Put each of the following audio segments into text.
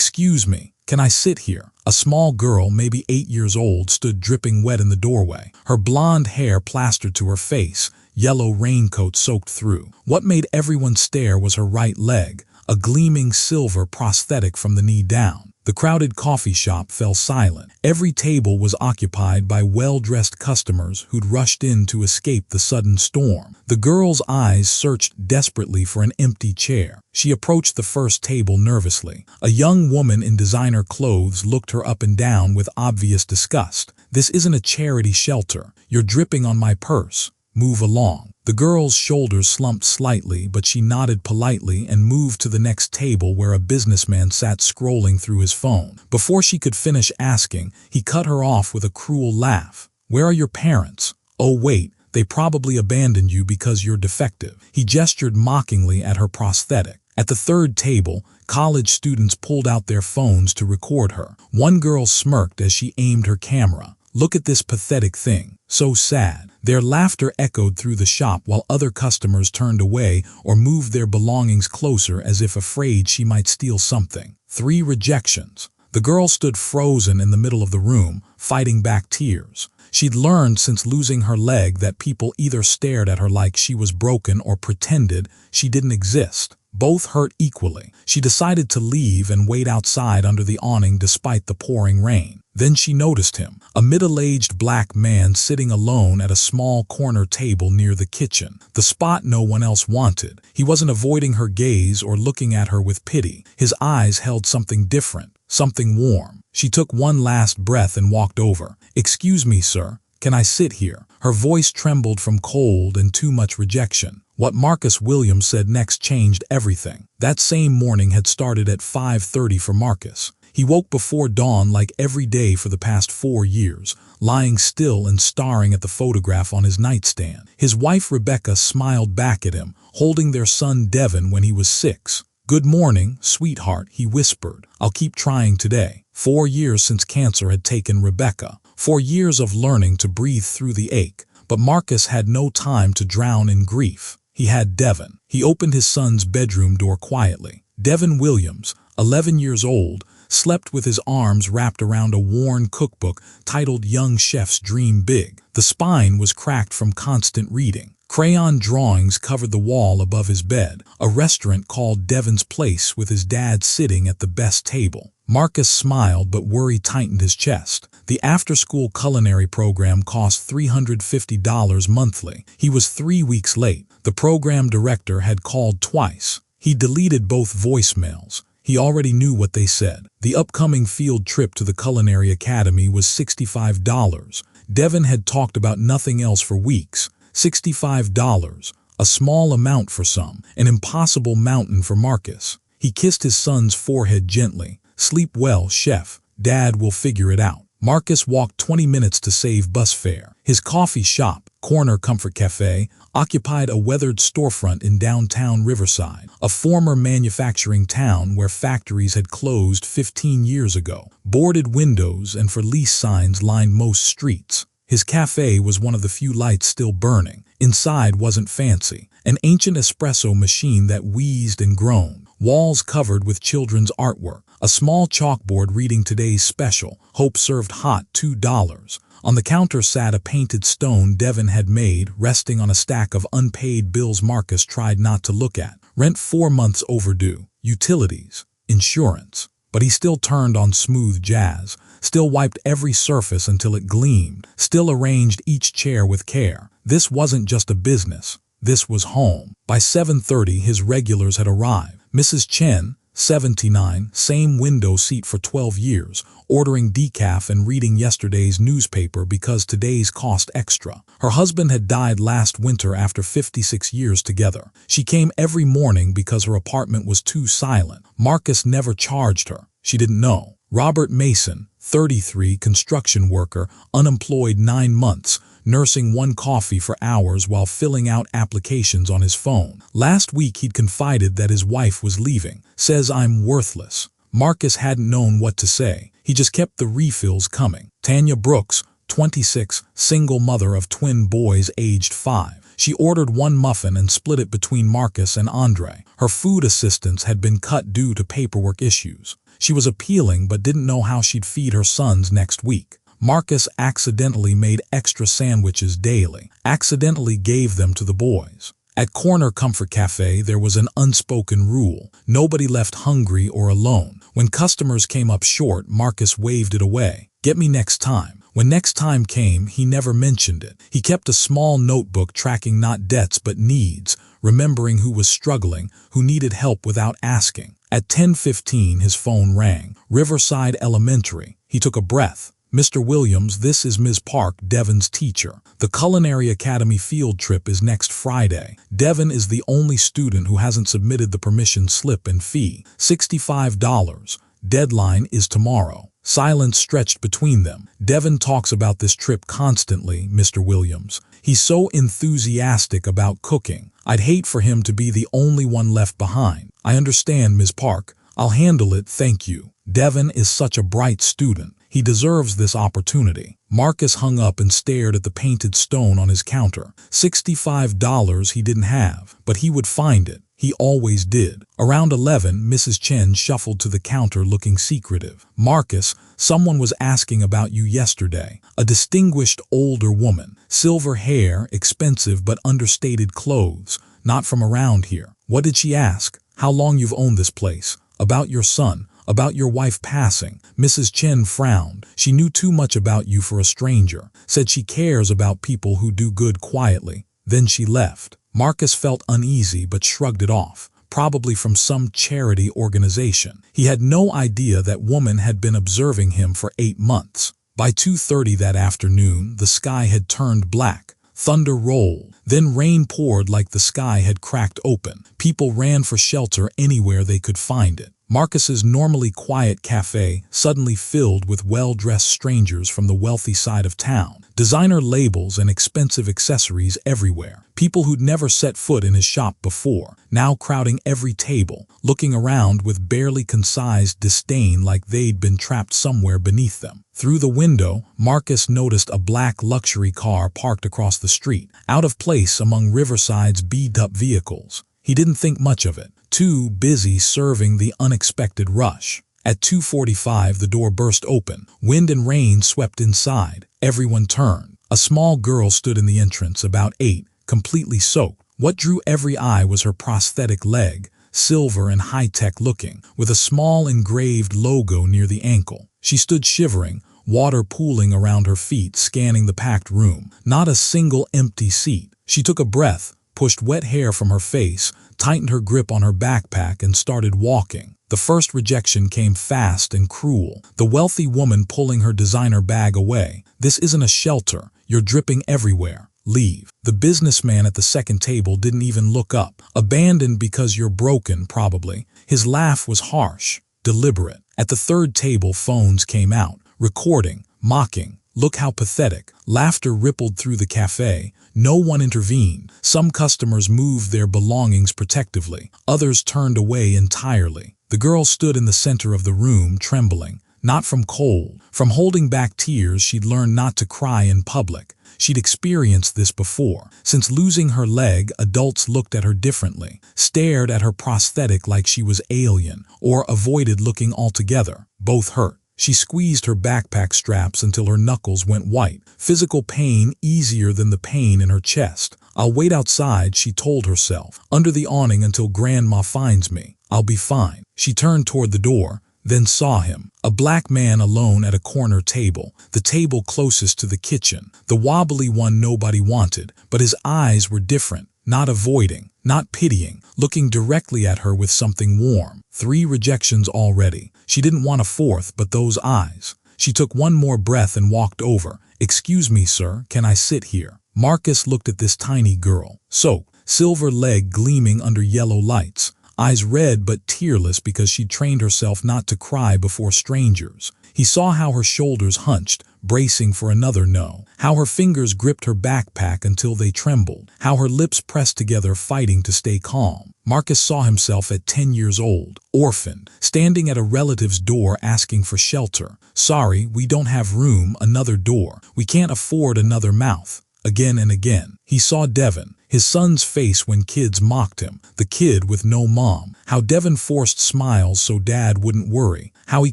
"Excuse me, can I sit here?" A small girl, maybe 8 years old, stood dripping wet in the doorway, her blonde hair plastered to her face, yellow raincoat soaked through. What made everyone stare was her right leg, a gleaming silver prosthetic from the knee down. The crowded coffee shop fell silent. Every table was occupied by well-dressed customers who'd rushed in to escape the sudden storm. The girl's eyes searched desperately for an empty chair. She approached the first table nervously. A young woman in designer clothes looked her up and down with obvious disgust. "This isn't a charity shelter. You're dripping on my purse. Move along." The girl's shoulders slumped slightly, but she nodded politely and moved to the next table where a businessman sat scrolling through his phone. Before she could finish asking, he cut her off with a cruel laugh. "Where are your parents? Oh wait, they probably abandoned you because you're defective." He gestured mockingly at her prosthetic. At the third table, college students pulled out their phones to record her. One girl smirked as she aimed her camera. "Look at this pathetic thing. So sad." Their laughter echoed through the shop while other customers turned away or moved their belongings closer as if afraid she might steal something. 3 rejections. The girl stood frozen in the middle of the room, fighting back tears. She'd learned since losing her leg that people either stared at her like she was broken or pretended she didn't exist. Both hurt equally. She decided to leave and wait outside under the awning despite the pouring rain. Then she noticed him, a middle-aged black man sitting alone at a small corner table near the kitchen, the spot no one else wanted. He wasn't avoiding her gaze or looking at her with pity. His eyes held something different, something warm. She took one last breath and walked over. "Excuse me, sir. Can I sit here?" Her voice trembled from cold and too much rejection. What Marcus Williams said next changed everything. That same morning had started at 5:30 for Marcus. He woke before dawn like every day for the past 4 years, lying still and staring at the photograph on his nightstand. His wife Rebecca smiled back at him, holding their son Devin when he was 6. "Good morning, sweetheart," he whispered. "I'll keep trying today." 4 years since cancer had taken Rebecca. 4 years of learning to breathe through the ache. But Marcus had no time to drown in grief. He had Devin. He opened his son's bedroom door quietly. Devin Williams, 11 years old, slept with his arms wrapped around a worn cookbook titled Young Chefs Dream Big. The spine was cracked from constant reading. Crayon drawings covered the wall above his bed, a restaurant called Devin's Place with his dad sitting at the best table. Marcus smiled, but worry tightened his chest. The after-school culinary program cost $350 monthly. He was 3 weeks late. The program director had called twice. He deleted both voicemails. He already knew what they said. The upcoming field trip to the Culinary Academy was $65. Devin had talked about nothing else for weeks. $65, a small amount for some, an impossible mountain for Marcus. He kissed his son's forehead gently. "Sleep well, chef. Dad will figure it out." Marcus walked 20 minutes to save bus fare. His coffee shop, Corner Comfort Cafe, occupied a weathered storefront in downtown Riverside, a former manufacturing town where factories had closed 15 years ago. Boarded windows and for lease signs lined most streets. His cafe was one of the few lights still burning. Inside wasn't fancy. An ancient espresso machine that wheezed and groaned. Walls covered with children's artwork. A small chalkboard reading today's special, Hope served hot, $2. On the counter sat a painted stone Devin had made, resting on a stack of unpaid bills Marcus tried not to look at. Rent 4 months overdue. Utilities. Insurance. But he still turned on smooth jazz, still wiped every surface until it gleamed, still arranged each chair with care. This wasn't just a business. This was home. By 7:30, his regulars had arrived. Mrs. Chen, 79, same window seat for 12 years, ordering decaf and reading yesterday's newspaper because today's cost extra. Her husband had died last winter after 56 years together. She came every morning because her apartment was too silent. Marcus never charged her. She didn't know. Robert Mason, 33, construction worker, unemployed 9 months, nursing one coffee for hours while filling out applications on his phone. Last week he'd confided that his wife was leaving. Says I'm worthless. Marcus hadn't known what to say. He just kept the refills coming. Tanya Brooks, 26, single mother of twin boys aged 5. She ordered one muffin and split it between Marcus and Andre. Her food assistance had been cut due to paperwork issues. She was appealing but didn't know how she'd feed her sons next week. Marcus accidentally made extra sandwiches daily, accidentally gave them to the boys. At Corner Comfort Cafe, there was an unspoken rule. Nobody left hungry or alone. When customers came up short, Marcus waved it away. Get me next time. When next time came, he never mentioned it. He kept a small notebook tracking not debts but needs, remembering who was struggling, who needed help without asking. At 10:15, his phone rang. Riverside Elementary. He took a breath. Mr. Williams, this is Ms. Park, Devon's teacher. The Culinary Academy field trip is next Friday. Devon is the only student who hasn't submitted the permission slip and fee. $65. Deadline is tomorrow. Silence stretched between them. Devon talks about this trip constantly, Mr. Williams. He's so enthusiastic about cooking. I'd hate for him to be the only one left behind. I understand, Ms. Park. I'll handle it, thank you. Devon is such a bright student. He deserves this opportunity. Marcus hung up and stared at the painted stone on his counter. $65 he didn't have, but he would find it. He always did. Around 11, Mrs. Chen shuffled to the counter looking secretive. Marcus, someone was asking about you yesterday. A distinguished older woman. Silver hair, expensive but understated clothes. Not from around here. What did she ask? How long you've owned this place? About your son? About your wife passing? Mrs. Chen frowned. She knew too much about you for a stranger. Said she cares about people who do good quietly. Then she left. Marcus felt uneasy but shrugged it off. Probably from some charity organization. He had no idea that woman had been observing him for 8 months. By 2:30 that afternoon, the sky had turned black. Thunder rolled. Then rain poured like the sky had cracked open. People ran for shelter anywhere they could find it. Marcus's normally quiet cafe suddenly filled with well-dressed strangers from the wealthy side of town. Designer labels and expensive accessories everywhere. People who'd never set foot in his shop before, now crowding every table, looking around with barely concised disdain like they'd been trapped somewhere beneath them. Through the window, Marcus noticed a black luxury car parked across the street, out of place among Riverside's beat-up vehicles. He didn't think much of it, too busy serving the unexpected rush. At 2:45, the door burst open. Wind and rain swept inside. Everyone turned. A small girl stood in the entrance, about 8, completely soaked. What drew every eye was her prosthetic leg, silver and high-tech looking, with a small engraved logo near the ankle. She stood shivering, water pooling around her feet, scanning the packed room. Not a single empty seat. She took a breath, pushed wet hair from her face, tightened her grip on her backpack, and started walking. The first rejection came fast and cruel. The wealthy woman pulling her designer bag away. This isn't a shelter. You're dripping everywhere. Leave. The businessman at the second table didn't even look up. Abandoned because you're broken, probably. His laugh was harsh, deliberate. At the third table, phones came out, recording, mocking. Look how pathetic. Laughter rippled through the cafe. No one intervened. Some customers moved their belongings protectively. Others turned away entirely. The girl stood in the center of the room, trembling. Not from cold. From holding back tears, she'd learned not to cry in public. She'd experienced this before. Since losing her leg, adults looked at her differently, stared at her prosthetic like she was alien, or avoided looking altogether. Both hurt. She squeezed her backpack straps until her knuckles went white. Physical pain easier than the pain in her chest. I'll wait outside, she told herself, under the awning until Grandma finds me. I'll be fine. She turned toward the door, then saw him. A black man alone at a corner table, the table closest to the kitchen, the wobbly one nobody wanted, but his eyes were different, not avoiding, not pitying, looking directly at her with something warm. 3 rejections already. She didn't want a fourth, but those eyes. She took one more breath and walked over. Excuse me, sir, can I sit here? Marcus looked at this tiny girl, soaked, silver leg gleaming under yellow lights. Eyes red but tearless because she'd trained herself not to cry before strangers. He saw how her shoulders hunched, bracing for another no, how her fingers gripped her backpack until they trembled, how her lips pressed together fighting to stay calm. Marcus saw himself at 10 years old, orphaned, standing at a relative's door asking for shelter. Sorry, we don't have room, another door. We can't afford another mouth. Again and again. He saw Devon, His son's face when kids mocked him, the kid with no mom. How Devin forced smiles so dad wouldn't worry. How he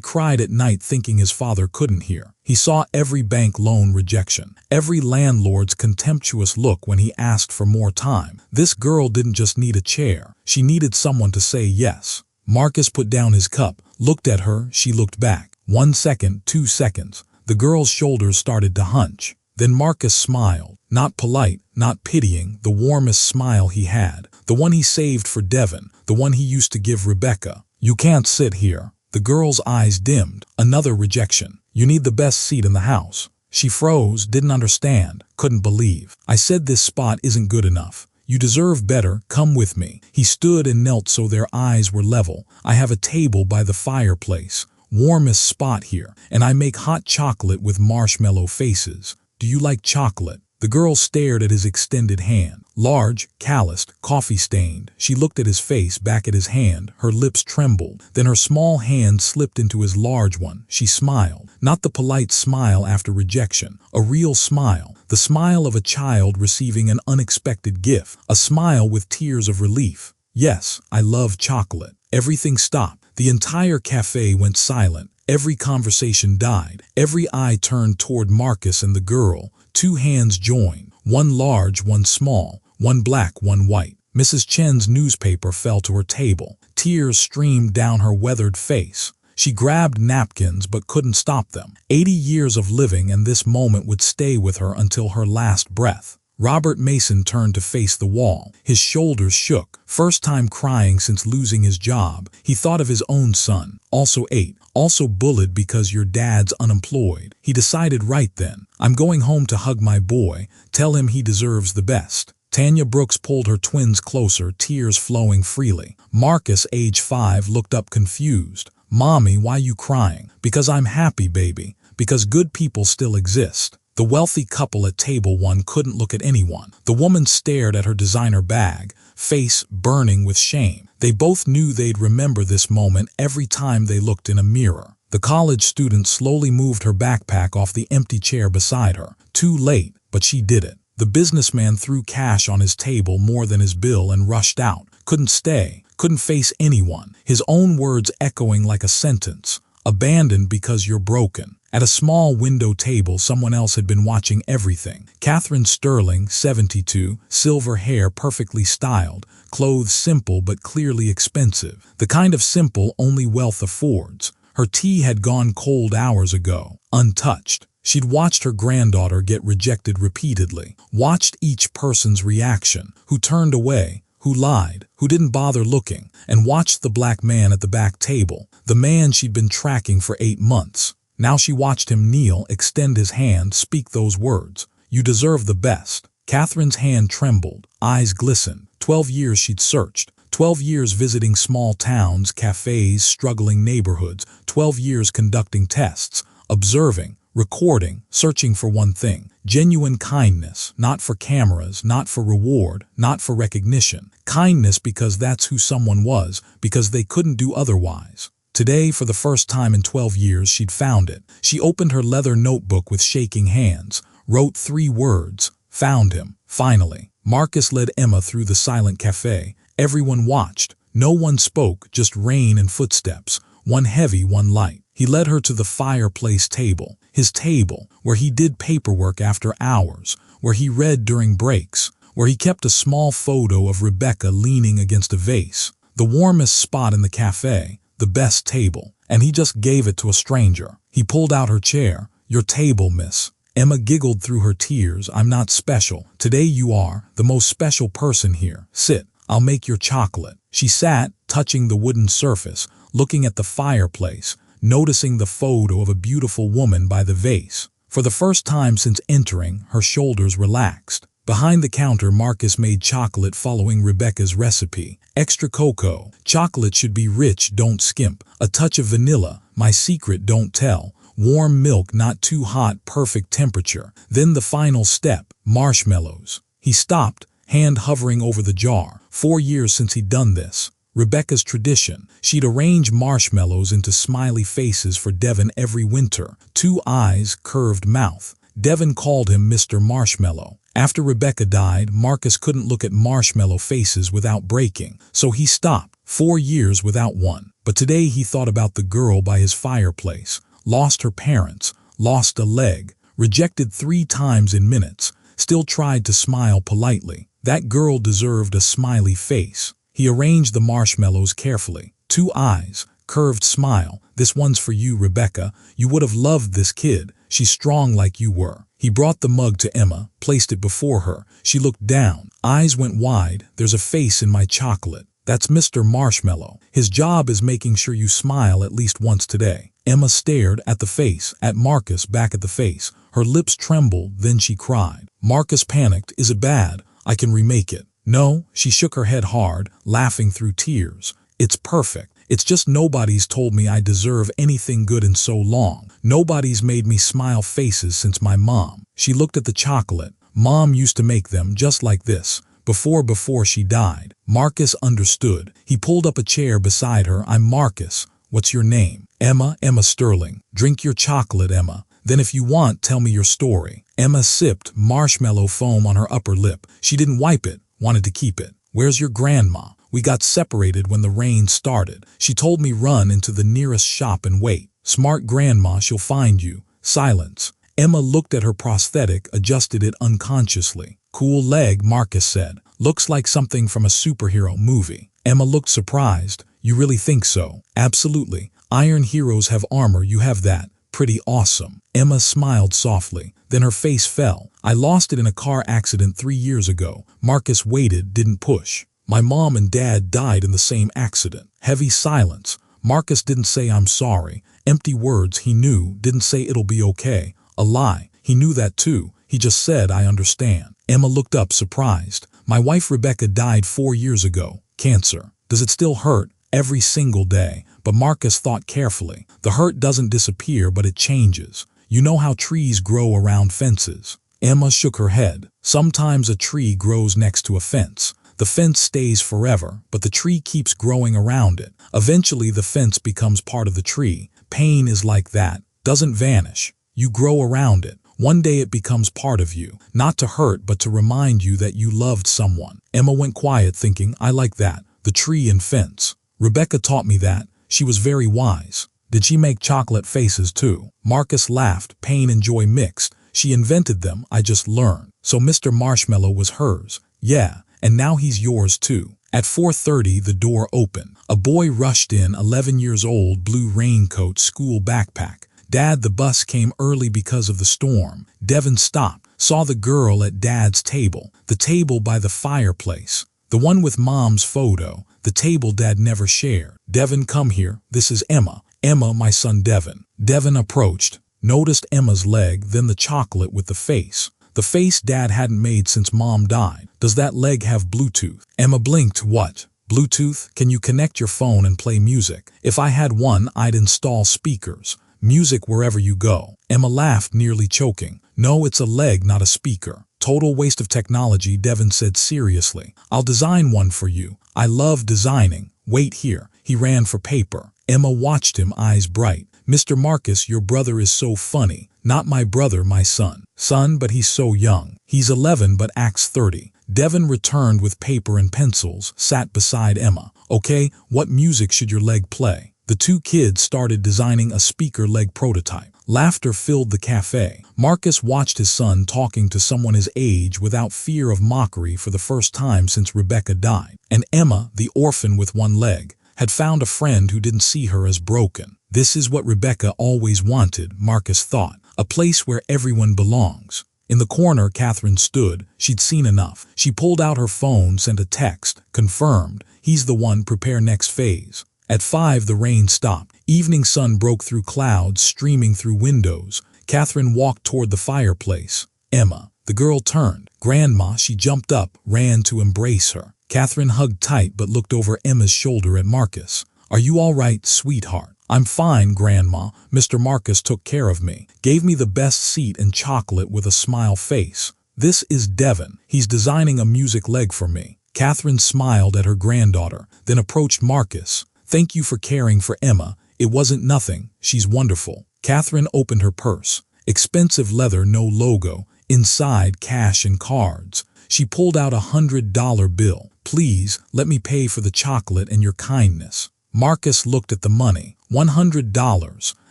cried at night thinking his father couldn't hear. He saw every bank loan rejection, every landlord's contemptuous look when he asked for more time. This girl didn't just need a chair, she needed someone to say yes. Marcus put down his cup, looked at her, she looked back. 1 second, 2 seconds. The girl's shoulders started to hunch. Then Marcus smiled, not polite, not pitying, the warmest smile he had, the one he saved for Devin, the one he used to give Rebecca. "You can't sit here." The girl's eyes dimmed. Another rejection. "You need the best seat in the house." She froze, didn't understand, couldn't believe. "I said this spot isn't good enough. You deserve better, come with me." He stood and knelt so their eyes were level. "I have a table by the fireplace, warmest spot here, and I make hot chocolate with marshmallow faces. Do you like chocolate?" The girl stared at his extended hand. Large, calloused, coffee-stained. She looked at his face, back at his hand. Her lips trembled. Then her small hand slipped into his large one. She smiled. Not the polite smile after rejection. A real smile. The smile of a child receiving an unexpected gift. A smile with tears of relief. "Yes, I love chocolate." Everything stopped. The entire cafe went silent. Every conversation died. Every eye turned toward Marcus and the girl. 2 hands joined. One large, one small. One black, one white. Mrs. Chen's newspaper fell to her table. Tears streamed down her weathered face. She grabbed napkins but couldn't stop them. 80 years of living, and this moment would stay with her until her last breath. Robert Mason turned to face the wall. His shoulders shook. First time crying since losing his job. He thought of his own son, also 8, also bullied because your dad's unemployed. He decided right then, "I'm going home to hug my boy, tell him he deserves the best." Tanya Brooks pulled her twins closer, tears flowing freely. Marcus, age 5, looked up confused. "Mommy, why you crying?" "Because I'm happy, baby. Because good people still exist." The wealthy couple at table 1 couldn't look at anyone. The woman stared at her designer bag, face burning with shame. They both knew they'd remember this moment every time they looked in a mirror. The college student slowly moved her backpack off the empty chair beside her. Too late, but she did it. The businessman threw cash on his table, more than his bill, and rushed out. Couldn't stay, couldn't face anyone. His own words echoing like a sentence. "Abandoned because you're broken." At a small window table, someone else had been watching everything. Catherine Sterling, 72, silver hair perfectly styled, clothes simple but clearly expensive. The kind of simple only wealth affords. Her tea had gone cold hours ago, untouched. She'd watched her granddaughter get rejected repeatedly, watched each person's reaction, who turned away, who lied, who didn't bother looking, and watched the black man at the back table, the man she'd been tracking for 8 months. Now she watched him kneel, extend his hand, speak those words. "You deserve the best." Catherine's hand trembled, eyes glistened. 12 years she'd searched. 12 years visiting small towns, cafes, struggling neighborhoods. 12 years conducting tests, observing, recording, searching for one thing. Genuine kindness, not for cameras, not for reward, not for recognition. Kindness because that's who someone was, because they couldn't do otherwise. Today, for the first time in 12 years, she'd found it. She opened her leather notebook with shaking hands, wrote 3 words, "Found him, finally." Marcus led Emma through the silent cafe. Everyone watched. No one spoke, just rain and footsteps, one heavy, one light. He led her to the fireplace table, his table, where he did paperwork after hours, where he read during breaks, where he kept a small photo of Rebecca leaning against a vase. The warmest spot in the cafe. The best table, and he just gave it to a stranger. He pulled out her chair. "Your table, miss." Emma giggled through her tears. "I'm not special. Today you are, the most special person here. Sit, I'll make your chocolate." She sat, touching the wooden surface, looking at the fireplace, noticing the photo of a beautiful woman by the vase. For the first time since entering, her shoulders relaxed. Behind the counter, Marcus made chocolate following Rebecca's recipe. Extra cocoa. Chocolate should be rich, don't skimp. A touch of vanilla. My secret, don't tell. Warm milk, not too hot, perfect temperature. Then the final step, marshmallows. He stopped, hand hovering over the jar. 4 years since he'd done this. Rebecca's tradition. She'd arrange marshmallows into smiley faces for Devin every winter. 2 eyes, curved mouth. Devin called him Mr. Marshmallow. After Rebecca died, Marcus couldn't look at marshmallow faces without breaking, so he stopped. 4 years without one. But today he thought about the girl by his fireplace. Lost her parents, lost a leg, rejected 3 times in minutes, still tried to smile politely. That girl deserved a smiley face. He arranged the marshmallows carefully. 2 eyes, curved smile. This one's for you, Rebecca. You would have loved this kid. She's strong like you were. He brought the mug to Emma, placed it before her. She looked down. Eyes went wide. There's a face in my chocolate. That's Mr. Marshmallow. His job is making sure you smile at least once today. Emma stared at the face, at Marcus, back at the face. Her lips trembled, then she cried. Marcus panicked. Is it bad? I can remake it. No, she shook her head hard, laughing through tears. It's perfect. It's just nobody's told me I deserve anything good in so long. Nobody's made me smile faces since my mom. She looked at the chocolate. Mom used to make them just like this. Before she died. Marcus understood. He pulled up a chair beside her. I'm Marcus. What's your name? Emma Sterling. Drink your chocolate, Emma. Then if you want, tell me your story. Emma sipped marshmallow foam on her upper lip. She didn't wipe it, wanted to keep it. Where's your grandma? We got separated when the rain started. She told me run into the nearest shop and wait. Smart grandma, she'll find you. Silence. Emma looked at her prosthetic, adjusted it unconsciously. Cool leg, Marcus said. Looks like something from a superhero movie. Emma looked surprised. You really think so? Absolutely. Iron heroes have armor, you have that. Pretty awesome. Emma smiled softly. Then her face fell. I lost it in a car accident 3 years ago. Marcus waited, didn't push. My mom and dad died in the same accident. Heavy silence. Marcus didn't say I'm sorry. Empty words he knew, didn't say it'll be okay. A lie. He knew that too. He just said I understand. Emma looked up surprised. My wife Rebecca died 4 years ago. Cancer. Does it still hurt? Every single day. But Marcus thought carefully. The hurt doesn't disappear, but it changes. You know how trees grow around fences? Emma shook her head. Sometimes a tree grows next to a fence. The fence stays forever, but the tree keeps growing around it. Eventually the fence becomes part of the tree. Pain is like that. Doesn't vanish. You grow around it. One day it becomes part of you, not to hurt but to remind you that you loved someone. Emma went quiet thinking, I like that, the tree and fence. Rebecca taught me that. She was very wise. Did she make chocolate faces too? Marcus laughed, pain and joy mixed. She invented them, I just learned. So Mr. Marshmallow was hers. Yeah, and now he's yours too. At 4:30 the door opened. A boy rushed in, 11 years old, blue raincoat, school backpack. Dad, the bus came early because of the storm. Devin stopped, saw the girl at Dad's table, the table by the fireplace, the one with Mom's photo, the table Dad never shared. Devin, come here, this is Emma. Emma, my son Devin. Devin approached, noticed Emma's leg, then the chocolate with the face. The face Dad hadn't made since Mom died. Does that leg have Bluetooth? Emma blinked. What? Bluetooth? Can you connect your phone and play music? If I had one, I'd install speakers. Music wherever you go. Emma laughed, nearly choking. No, it's a leg, not a speaker. Total waste of technology, Devin said seriously. I'll design one for you. I love designing. Wait here. He ran for paper. Emma watched him, eyes bright. Mr. Marcus, your brother is so funny. Not my brother, my son. Son, but he's so young. He's 11 but acts 30. Devin returned with paper and pencils, sat beside Emma. Okay, what music should your leg play? The 2 kids started designing a speaker leg prototype. Laughter filled the cafe. Marcus watched his son talking to someone his age without fear of mockery for the first time since Rebecca died. And Emma, the orphan with one leg, had found a friend who didn't see her as broken. This is what Rebecca always wanted, Marcus thought. A place where everyone belongs. In the corner, Catherine stood. She'd seen enough. She pulled out her phone, sent a text. Confirmed. He's the one, prepare next phase. At 5, the rain stopped. Evening sun broke through clouds, streaming through windows. Catherine walked toward the fireplace. Emma. The girl turned. Grandma, she jumped up, ran to embrace her. Catherine hugged tight but looked over Emma's shoulder at Marcus. Are you all right, sweetheart? I'm fine, Grandma. Mr. Marcus took care of me. Gave me the best seat and chocolate with a smile face. This is Devin. He's designing a music leg for me. Catherine smiled at her granddaughter, then approached Marcus. Thank you for caring for Emma. It wasn't nothing. She's wonderful. Catherine opened her purse. Expensive leather, no logo. Inside, cash and cards. She pulled out $100 bill. "Please, let me pay for the chocolate and your kindness." Marcus looked at the money. $100.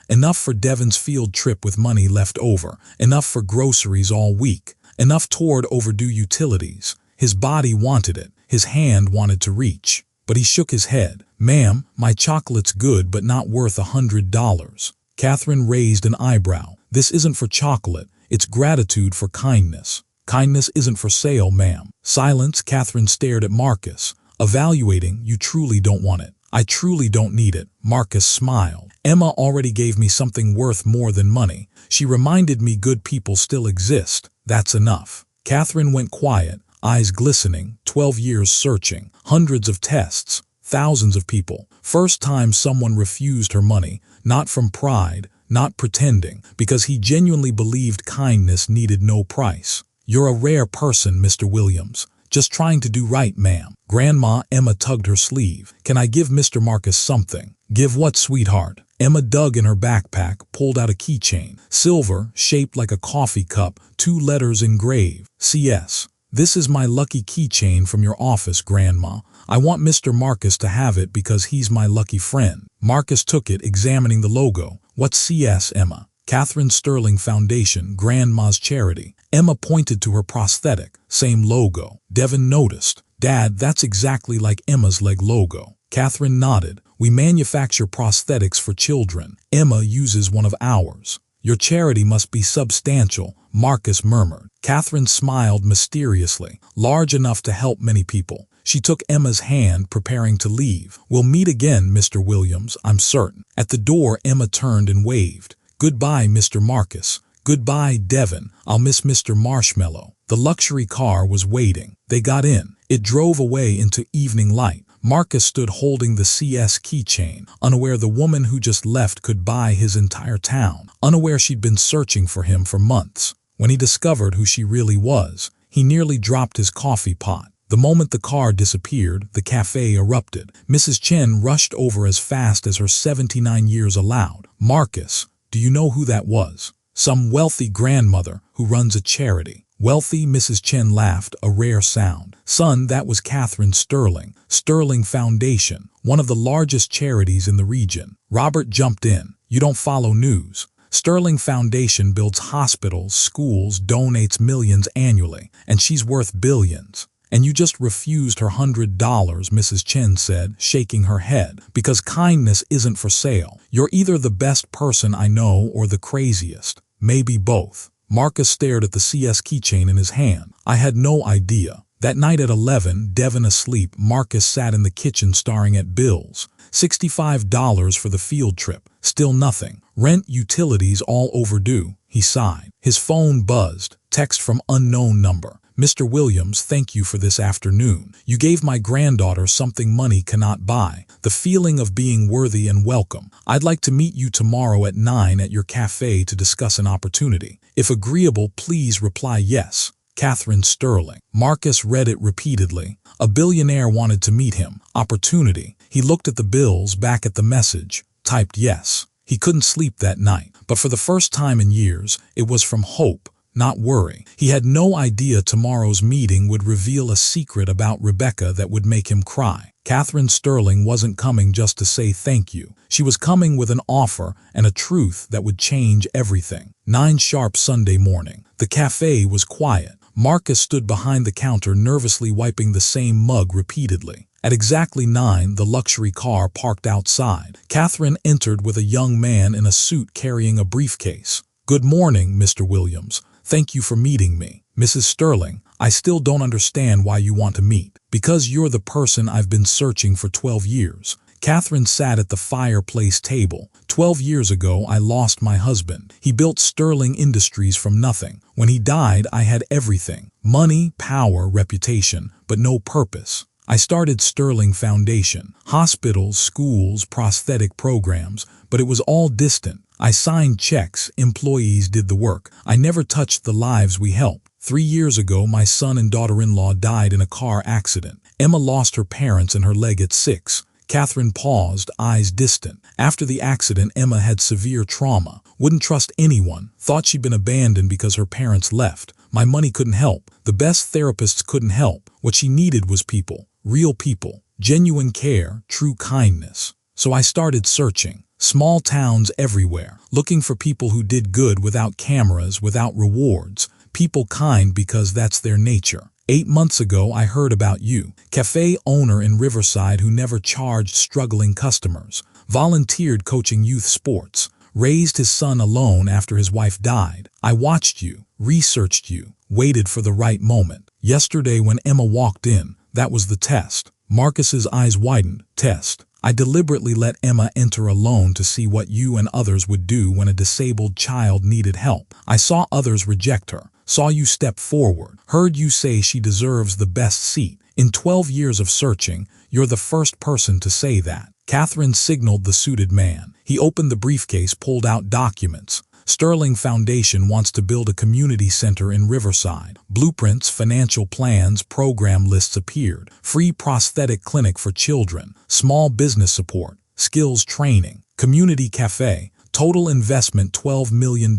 Enough for Devon's field trip with money left over. Enough for groceries all week. Enough toward overdue utilities. His body wanted it. His hand wanted to reach. But he shook his head. "Ma'am, my chocolate's good but not worth $100. Catherine raised an eyebrow. "This isn't for chocolate. It's gratitude for kindness." "Kindness isn't for sale, ma'am." Silence. Catherine stared at Marcus, evaluating. "You truly don't want it." "I truly don't need it." Marcus smiled. "Emma already gave me something worth more than money. She reminded me good people still exist. That's enough." Catherine went quiet, eyes glistening. 12 years searching, hundreds of tests, thousands of people. First time someone refused her money, not from pride, not pretending, because he genuinely believed kindness needed no price. "You're a rare person, Mr. Williams. Just trying to do right, ma'am." "Grandma," Emma tugged her sleeve. "Can I give Mr. Marcus something?" "Give what, sweetheart?" Emma dug in her backpack, pulled out a keychain. Silver, shaped like a coffee cup, 2 letters engraved. "CS. This is my lucky keychain from your office, Grandma. I want Mr. Marcus to have it because he's my lucky friend." Marcus took it, examining the logo. "What's CS, Emma?" "Catherine Sterling Foundation, Grandma's charity." Emma pointed to her prosthetic. "Same logo." Devon noticed. "Dad, that's exactly like Emma's leg logo." Catherine nodded. "We manufacture prosthetics for children. Emma uses one of ours." "Your charity must be substantial," Marcus murmured. Catherine smiled mysteriously. "Large enough to help many people." She took Emma's hand, preparing to leave. "We'll meet again, Mr. Williams, I'm certain." At the door, Emma turned and waved. "Goodbye, Mr. Marcus. Goodbye, Devon. I'll miss Mr. Marshmallow." The luxury car was waiting. They got in. It drove away into evening light. Marcus stood holding the CS keychain, unaware the woman who just left could buy his entire town, unaware she'd been searching for him for months. When he discovered who she really was, he nearly dropped his coffee pot. The moment the car disappeared, the cafe erupted. Mrs. Chen rushed over as fast as her 79 years allowed. "Marcus, do you know who that was?" "Some wealthy grandmother who runs a charity." "Wealthy?" Mrs. Chen laughed, a rare sound. "Son, that was Catherine Sterling. Sterling Foundation, one of the largest charities in the region." Robert jumped in. "You don't follow news." Sterling Foundation builds hospitals, schools, donates millions annually, and she's worth billions. "And you just refused her $100, Mrs. Chen said, shaking her head, "because kindness isn't for sale. You're either the best person I know or the craziest. Maybe both." Marcus stared at the CS keychain in his hand. "I had no idea." That night at 11, Devon asleep, Marcus sat in the kitchen staring at bills. $65 for the field trip. Still nothing. Rent, utilities all overdue. He sighed. His phone buzzed. Text from unknown number. "Mr. Williams, thank you for this afternoon. You gave my granddaughter something money cannot buy. The feeling of being worthy and welcome. I'd like to meet you tomorrow at 9 at your cafe to discuss an opportunity. If agreeable, please reply yes. Catherine Sterling." Marcus read it repeatedly. A billionaire wanted to meet him. Opportunity. He looked at the bills, back at the message. Typed yes. He couldn't sleep that night, but for the first time in years, it was from hope, not worry. He had no idea tomorrow's meeting would reveal a secret about Rebecca that would make him cry. Catherine Sterling wasn't coming just to say thank you. She was coming with an offer and a truth that would change everything. 9 sharp Sunday morning. The cafe was quiet. Marcus stood behind the counter, nervously wiping the same mug repeatedly. At exactly 9, the luxury car parked outside. Catherine entered with a young man in a suit carrying a briefcase. "Good morning, Mr. Williams. Thank you for meeting me." "Mrs. Sterling, I still don't understand why you want to meet." "Because you're the person I've been searching for 12 years. Catherine sat at the fireplace table. 12 years ago, I lost my husband. He built Sterling Industries from nothing. When he died, I had everything. Money, power, reputation, but no purpose. I started Sterling Foundation. Hospitals, schools, prosthetic programs, but it was all distant. I signed checks, employees did the work. I never touched the lives we helped. 3 years ago, my son and daughter-in-law died in a car accident. Emma lost her parents and her leg at 6. Catherine paused, eyes distant. After the accident, Emma had severe trauma. Wouldn't trust anyone. Thought she'd been abandoned because her parents left. My money couldn't help. The best therapists couldn't help. What she needed was people, real people, genuine care, true kindness. So I started searching. Small towns everywhere, looking for people who did good without cameras, without rewards, people kind because that's their nature. 8 months ago, I heard about you, cafe owner in Riverside who never charged struggling customers, volunteered coaching youth sports, raised his son alone after his wife died. I watched you, researched you, waited for the right moment. Yesterday when Emma walked in, that was the test. Marcus's eyes widened. Test. I deliberately let Emma enter alone to see what you and others would do when a disabled child needed help. I saw others reject her, saw you step forward, heard you say she deserves the best seat. In 12 years of searching, you're the first person to say that. Catherine signaled the suited man. He opened the briefcase, pulled out documents. Sterling Foundation wants to build a community center in Riverside. Blueprints, financial plans, program lists appeared. Free prosthetic clinic for children, small business support, skills training, community cafe, total investment $12 million.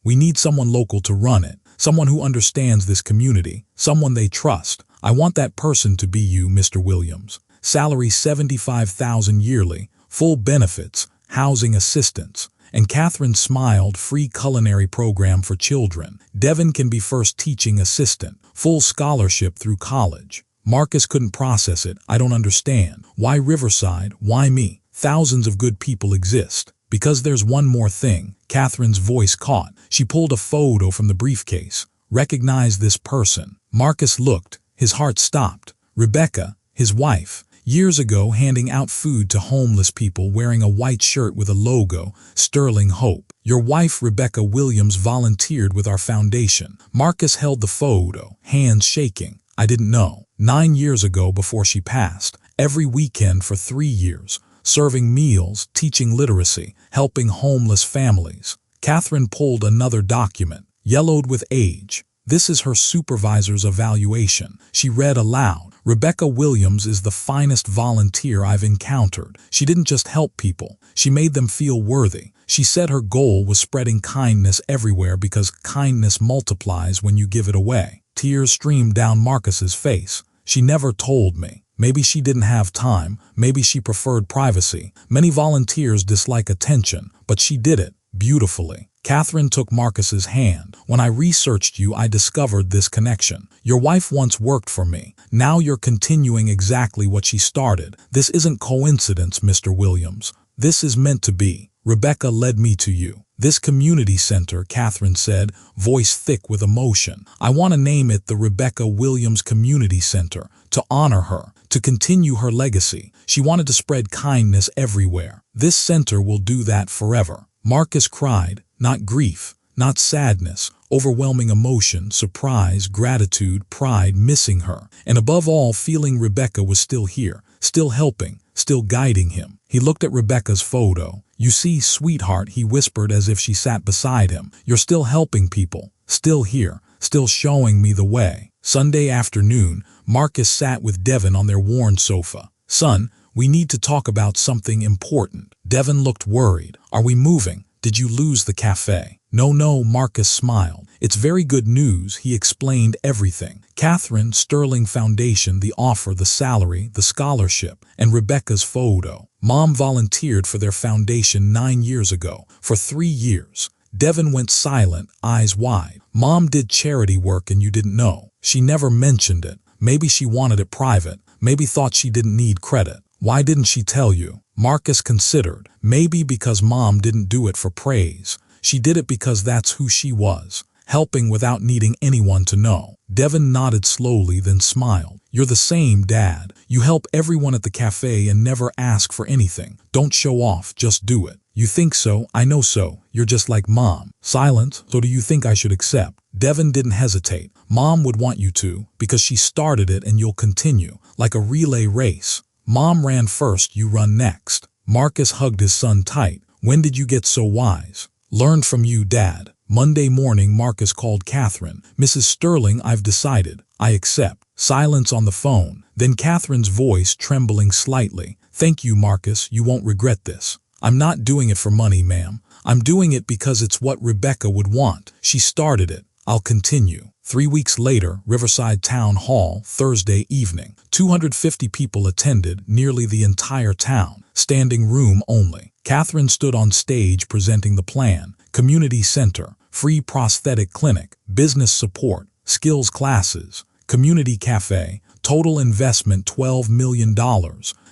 We need someone local to run it, someone who understands this community, someone they trust. I want that person to be you, Mr. Williams. Salary $75,000 yearly, full benefits, housing assistance. And Catherine smiled. Free culinary program for children. Devin can be first teaching assistant. Full scholarship through college. Marcus couldn't process it. I don't understand. Why Riverside? Why me? Thousands of good people exist. Because there's one more thing. Catherine's voice caught. She pulled a photo from the briefcase. Recognize this person. Marcus looked. His heart stopped. Rebecca, his wife. Years ago, handing out food to homeless people wearing a white shirt with a logo, Sterling Hope. Your wife, Rebecca Williams, volunteered with our foundation. Marcus held the photo, hands shaking. I didn't know. 9 years ago, before she passed, every weekend for 3 years, serving meals, teaching literacy, helping homeless families. Catherine pulled another document, yellowed with age. This is her supervisor's evaluation. She read aloud. Rebecca Williams is the finest volunteer I've encountered. She didn't just help people. She made them feel worthy. She said her goal was spreading kindness everywhere because kindness multiplies when you give it away. Tears streamed down Marcus's face. She never told me. Maybe she didn't have time. Maybe she preferred privacy. Many volunteers dislike attention, but she did it beautifully. Catherine took Marcus's hand. When I researched you, I discovered this connection. Your wife once worked for me. Now you're continuing exactly what she started. This isn't coincidence, Mr. Williams. This is meant to be. Rebecca led me to you. This community center, Catherine said, voice thick with emotion. I want to name it the Rebecca Williams Community Center, to honor her, to continue her legacy. She wanted to spread kindness everywhere. This center will do that forever. Marcus cried. Not grief, not sadness, overwhelming emotion, surprise, gratitude, pride, missing her, and above all, feeling Rebecca was still here, still helping, still guiding him. He looked at Rebecca's photo. You see, sweetheart, he whispered as if she sat beside him. You're still helping people, still here, still showing me the way. Sunday afternoon, Marcus sat with Devin on their worn sofa. Son, we need to talk about something important. Devin looked worried. Are we moving? Did you lose the cafe? No, Marcus smiled. It's very good news. He explained everything. Catherine, Sterling Foundation, the offer, the salary, the scholarship, and Rebecca's photo. Mom volunteered for their foundation 9 years ago, for 3 years. Devin went silent, eyes wide. Mom did charity work and you didn't know. She never mentioned it. Maybe she wanted it private. Maybe thought she didn't need credit. Why didn't she tell you? Marcus considered. Maybe because Mom didn't do it for praise. She did it because that's who she was, helping without needing anyone to know. Devin nodded slowly, then smiled. You're the same, Dad. You help everyone at the cafe and never ask for anything. Don't show off, just do it. You think so? I know so. You're just like Mom. Silent. So do you think I should accept? Devin didn't hesitate. Mom would want you to, because she started it and you'll continue, like a relay race. Mom ran first, you run next. Marcus hugged his son tight. When did you get so wise? Learned from you, Dad. Monday morning, Marcus called Catherine. Mrs. Sterling, I've decided. I accept. Silence on the phone. Then Catherine's voice trembling slightly. Thank you, Marcus. You won't regret this. I'm not doing it for money, ma'am. I'm doing it because it's what Rebecca would want. She started it. I'll continue. 3 weeks later, Riverside Town Hall, Thursday evening. 250 people attended, nearly the entire town. Standing room only. Catherine stood on stage presenting the plan. Community center, free prosthetic clinic, business support, skills classes, community cafe, total investment $12 million,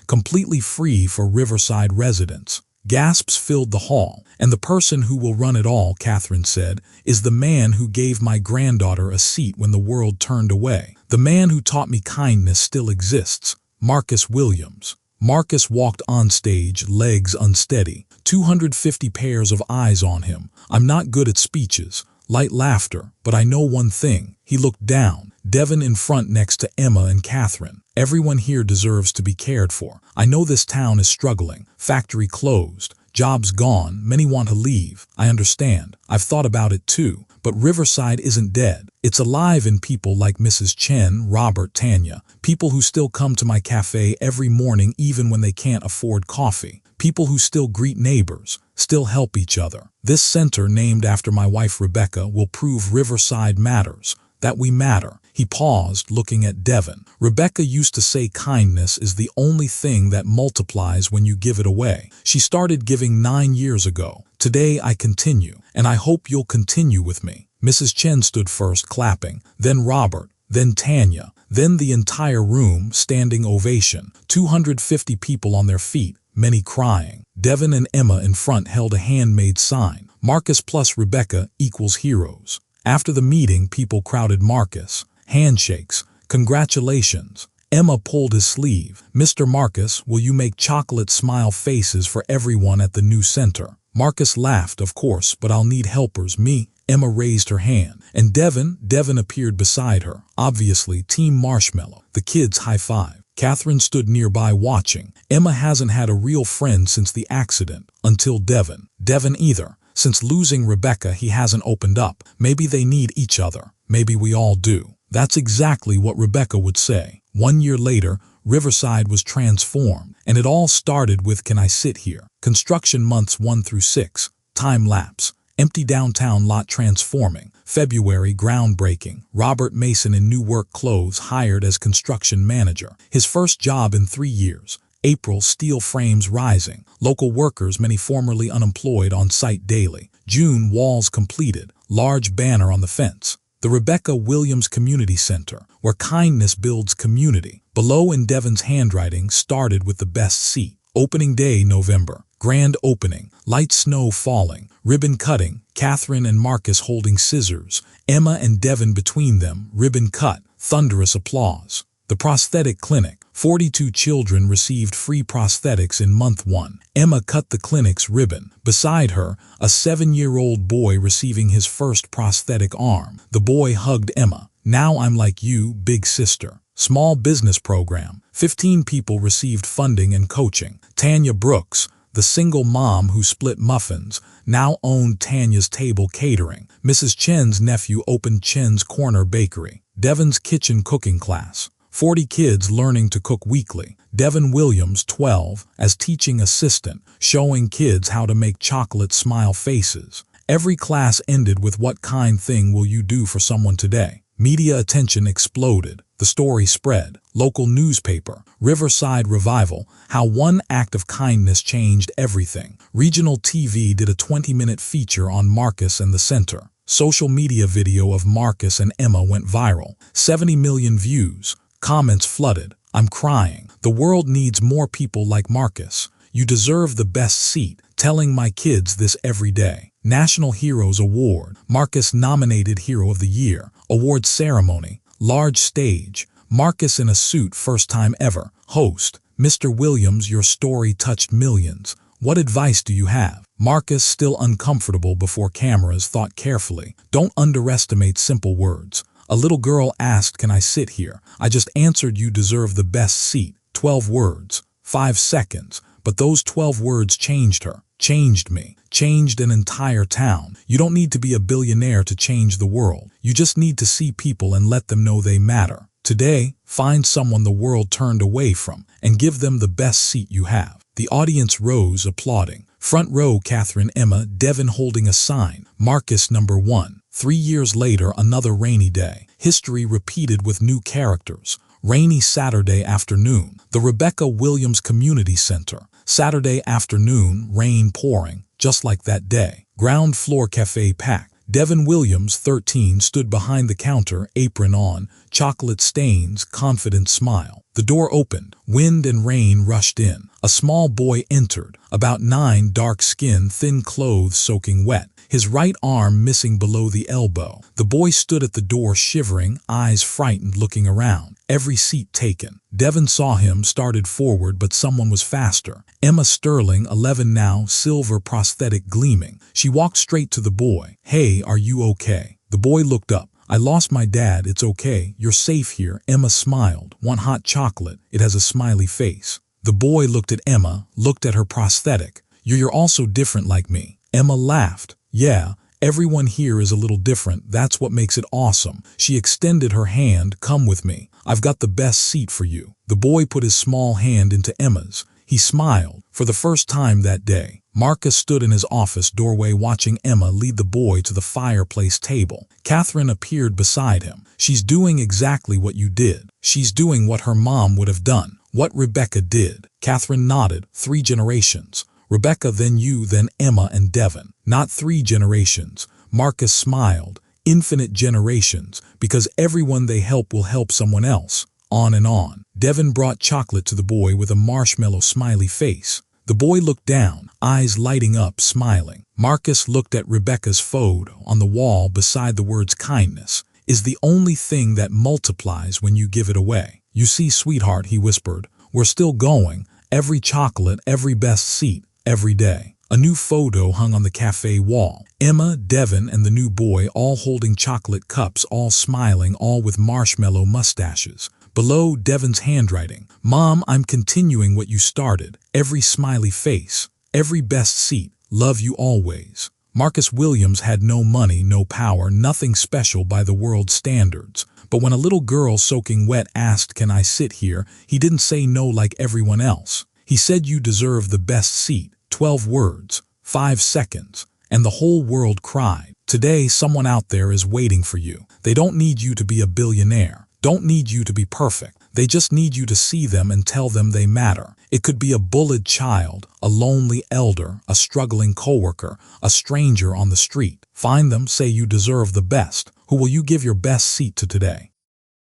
completely free for Riverside residents. Gasps filled the hall, and the person who will run it all, Catherine said, is the man who gave my granddaughter a seat when the world turned away. The man who taught me kindness still exists, Marcus Williams. Marcus walked on stage, legs unsteady, 250 pairs of eyes on him. I'm not good at speeches, light laughter, but I know one thing. He looked down, Devin in front next to Emma and Catherine. Everyone here deserves to be cared for. I know this town is struggling, factory closed, jobs gone, many want to leave. I understand. I've thought about it too. But Riverside isn't dead. It's alive in people like Mrs. Chen, Robert, Tanya. People who still come to my cafe every morning even when they can't afford coffee. People who still greet neighbors, still help each other. This center, named after my wife Rebecca, will prove Riverside matters, that we matter. He paused, looking at Devin. Rebecca used to say kindness is the only thing that multiplies when you give it away. She started giving 9 years ago. Today I continue, and I hope you'll continue with me. Mrs. Chen stood first, clapping, then Robert, then Tanya, then the entire room, standing ovation. 250 people on their feet, many crying. Devin and Emma in front held a handmade sign. Marcus plus Rebecca equals heroes. After the meeting, people crowded Marcus. Handshakes. Congratulations. Emma pulled his sleeve. Mr. Marcus, will you make chocolate smile faces for everyone at the new center? Marcus laughed, of course, but I'll need helpers. Me? Emma raised her hand. And Devin appeared beside her. Obviously, Team Marshmallow. The kids high-fived. Catherine stood nearby watching. Emma hasn't had a real friend since the accident. Until Devin. Devin either. Since losing Rebecca, he hasn't opened up. Maybe they need each other. Maybe we all do. That's exactly what Rebecca would say. 1 year later, Riverside was transformed, and it all started with Can I Sit Here? Construction months 1 through 6. Time lapse. Empty downtown lot transforming. February, groundbreaking. Robert Mason in new work clothes hired as construction manager. His first job in 3 years. April, steel frames rising. Local workers, many formerly unemployed, on site daily. June, walls completed. Large banner on the fence. The Rebecca Williams Community Center, where kindness builds community. Below in Devin's handwriting, started with the best seat. Opening day, November. Grand opening. Light snow falling. Ribbon cutting. Catherine and Marcus holding scissors. Emma and Devin between them. Ribbon cut. Thunderous applause. The prosthetic clinic. 42 children received free prosthetics in month 1. Emma cut the clinic's ribbon. Beside her, a 7-year-old boy receiving his first prosthetic arm. The boy hugged Emma. Now I'm like you, big sister. Small business program. 15 people received funding and coaching. Tanya Brooks, the single mom who split muffins, now owned Tanya's Table Catering. Mrs. Chen's nephew opened Chen's Corner Bakery. Devin's kitchen cooking class. 40 kids learning to cook weekly. Devin Williams, 12, as teaching assistant, showing kids how to make chocolate smile faces. Every class ended with what kind thing will you do for someone today? Media attention exploded. The story spread. Local newspaper. Riverside Revival. How one act of kindness changed everything. Regional TV did a 20-minute feature on Marcus and the center. Social media video of Marcus and Emma went viral. 70 million views. Comments flooded. I'm crying. The world needs more people like Marcus. You deserve the best seat. Telling my kids this every day. National Heroes Award. Marcus nominated Hero of the Year. Award ceremony. Large stage. Marcus in a suit, first time ever. Host. Mr. Williams, your story touched millions. What advice do you have? Marcus, still uncomfortable before cameras, thought carefully. Don't underestimate simple words. A little girl asked, Can I sit here? I just answered, you deserve the best seat. 12 words. 5 seconds. But those 12 words changed her. Changed me. Changed an entire town. You don't need to be a billionaire to change the world. You just need to see people and let them know they matter. Today, find someone the world turned away from and give them the best seat you have. The audience rose, applauding. Front row, Catherine, Emma, Devin holding a sign. Marcus number 1. 3 years later, another rainy day. History repeated with new characters. Rainy Saturday afternoon. The Rebecca Williams Community Center. Saturday afternoon, rain pouring, just like that day. Ground floor cafe packed. Devin Williams, 13, stood behind the counter, apron on, chocolate stains, confident smile. The door opened. Wind and rain rushed in. A small boy entered, about 9, dark skin, thin clothes soaking wet, his right arm missing below the elbow. The boy stood at the door shivering, eyes frightened, looking around. Every seat taken. Devin saw him, started forward, but someone was faster. Emma Sterling, 11 now, silver prosthetic gleaming. She walked straight to the boy. "Hey, are you okay?" The boy looked up. "I lost my dad, it's okay, you're safe here." Emma smiled. "Want hot chocolate?" It has a smiley face. The boy looked at Emma, looked at her prosthetic. You're also different like me." Emma laughed. "Yeah, everyone here is a little different, that's what makes it awesome." She extended her hand. "Come with me. I've got the best seat for you." The boy put his small hand into Emma's. He smiled. For the first time that day, Marcus stood in his office doorway watching Emma lead the boy to the fireplace table. Catherine appeared beside him. "She's doing exactly what you did. She's doing what her mom would have done, what Rebecca did." Catherine nodded. 3 generations. Rebecca, then you, then Emma and Devin. Not 3 generations. Marcus smiled. Infinite generations, because everyone they help will help someone else. On and on. Devin brought chocolate to the boy with a marshmallow smiley face. The boy looked down, eyes lighting up, smiling. Marcus looked at Rebecca's photo on the wall beside the words "kindness is the only thing that multiplies when you give it away." "You see, sweetheart," he whispered, "we're still going. Every chocolate, every best seat, every day." A new photo hung on the cafe wall. Emma, Devin, and the new boy all holding chocolate cups, all smiling, all with marshmallow mustaches. Below, Devin's handwriting. "Mom, I'm continuing what you started. Every smiley face, every best seat, love you always." Marcus Williams had no money, no power, nothing special by the world's standards. But when a little girl soaking wet asked, "Can I sit here?" he didn't say no like everyone else. He said, "You deserve the best seat." 12 words, 5 seconds, and the whole world cried. Today, someone out there is waiting for you. They don't need you to be a billionaire. Don't need you to be perfect. They just need you to see them and tell them they matter. It could be a bullied child, a lonely elder, a struggling coworker, a stranger on the street. Find them, say you deserve the best. Who will you give your best seat to today?